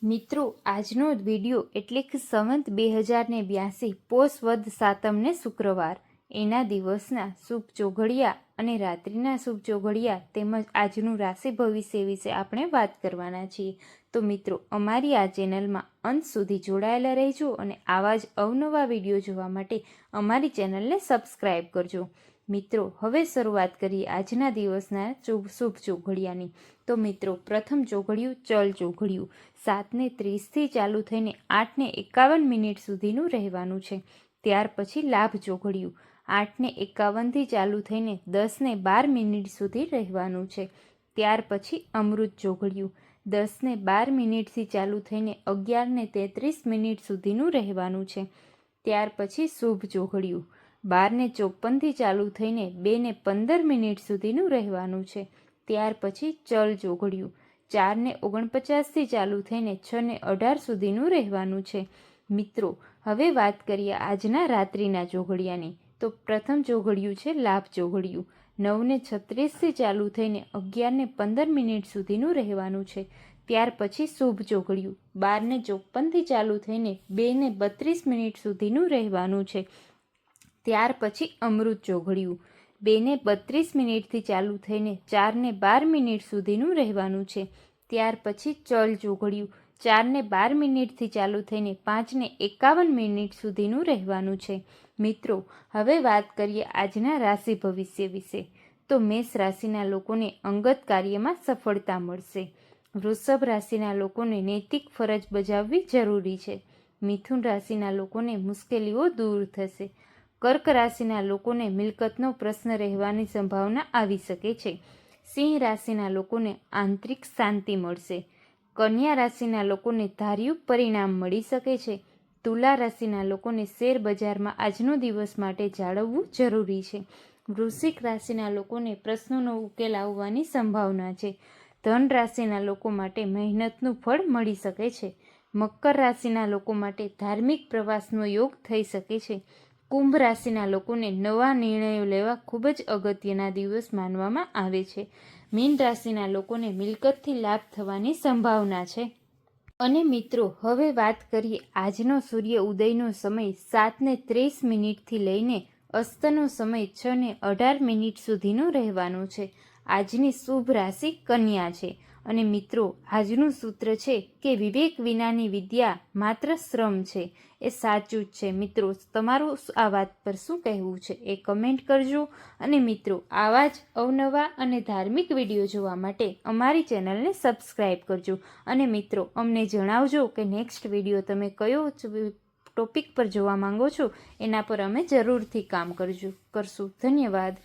મિત્રો, આજનો વિડીયો એટલે કે સંવત 2082 પોષ વદ સાતમને શુક્રવાર એના દિવસના શુભ ચોઘડિયા અને રાત્રિના શુભ ચોઘડિયા તેમજ આજનું રાશિ ભવિષ્ય વિશે આપણે વાત કરવાના છીએ. તો મિત્રો, અમારી આ ચેનલમાં અંત સુધી જોડાયેલા રહેજો અને આવા જ અવનવા વિડીયો જોવા માટે અમારી ચેનલને સબસ્ક્રાઈબ કરજો. મિત્રો, હવે શરૂઆત કરીએ આજના દિવસના શુભ ચોઘડિયાની. તો મિત્રો, પ્રથમ ચોઘડિયું ચલ ચોઘડિયું 7:30થી ચાલુ થઈને 8:51 સુધીનું રહેવાનું છે. ત્યાર પછી લાભ ચોઘડિયું 8:51થી ચાલુ થઈને 10:12 સુધી રહેવાનું છે. ત્યાર પછી અમૃત ચોઘડિયું 10:12થી ચાલુ થઈને 11:33 સુધીનું રહેવાનું છે. ત્યાર પછી શુભ ચોઘડિયું 12:54થી ચાલુ થઈને 2:15 સુધીનું રહેવાનું છે. ત્યાર પછી ચલ ચોઘડિયું 4:49થી ચાલુ થઈને 6:18 સુધીનું રહેવાનું છે. મિત્રો, હવે વાત કરીએ આજના રાત્રિના ચોઘડિયાની. તો પ્રથમ ચોઘડિયું છે લાભ ચોઘડિયું 9:36થી ચાલુ થઈને 11:15 સુધીનું રહેવાનું છે. ત્યાર પછી શુભ ચોઘડિયું 12:54થી ચાલુ થઈને 2:32 સુધીનું રહેવાનું છે. ત્યાર પછી અમૃત ચોઘડિયું 2:32થી ચાલુ થઈને 4:12 સુધીનું રહેવાનું છે. ત્યાર પછી ચલ ચોઘડિયું 4:12થી ચાલુ થઈને 5:51 સુધીનું રહેવાનું છે. મિત્રો, હવે વાત કરીએ આજના રાશિ ભવિષ્ય વિશે. તો મેષ રાશિના લોકોને અંગત કાર્યમાં સફળતા મળશે. વૃષભ રાશિના લોકોને નૈતિક ફરજ બજાવવી જરૂરી છે. મિથુન રાશિના લોકોને મુશ્કેલીઓ દૂર થશે. કર્ક રાશિના લોકોને મિલકતનો પ્રશ્ન રહેવાની સંભાવના આવી શકે છે. સિંહ રાશિના લોકોને આંતરિક શાંતિ મળશે. કન્યા રાશિના લોકોને ધાર્યું પરિણામ મળી શકે છે. તુલા રાશિના લોકોને શેર બજારમાં આજનો દિવસ માટે જાળવવું જરૂરી છે. વૃશ્ચિક રાશિના લોકોને પ્રશ્નોનો ઉકેલ આવવાની સંભાવના છે. ધન રાશિના લોકો માટે મહેનતનું ફળ મળી શકે છે. મકર રાશિના લોકો માટે ધાર્મિક પ્રવાસનો યોગ થઈ શકે છે. કુંભ રાશિના લોકોને નવા નિર્ણયો લેવા ખૂબ જ અગત્યના દિવસ માનવામાં આવે છે. મીન રાશિના લોકોને મિલકતથી લાભ થવાની સંભાવના છે. અને મિત્રો, હવે વાત કરીએ આજનો સૂર્ય ઉદયનો સમય 7:30થી લઈને અસ્તનો સમય 6:18 સુધીનો રહેવાનો છે. આજની શુભ રાશિ કન્યા છે. અને મિત્રો, આજનું સૂત્ર છે કે વિવેક વિનાની વિદ્યા માત્ર શ્રમ છે. એ સાચું જ છે. મિત્રો, તમારું આ વાત પર શું કહેવું છે એ કમેન્ટ કરજો. અને મિત્રો, આવા જ અવનવા અને ધાર્મિક વિડીયો જોવા માટે અમારી ચેનલને સબસ્ક્રાઈબ કરજો. અને મિત્રો, અમને જણાવજો કે નેક્સ્ટ વિડીયો તમે કયો ટોપિક પર જોવા માંગો છો. એના પર અમે જરૂરથી કામ કરશું. ધન્યવાદ.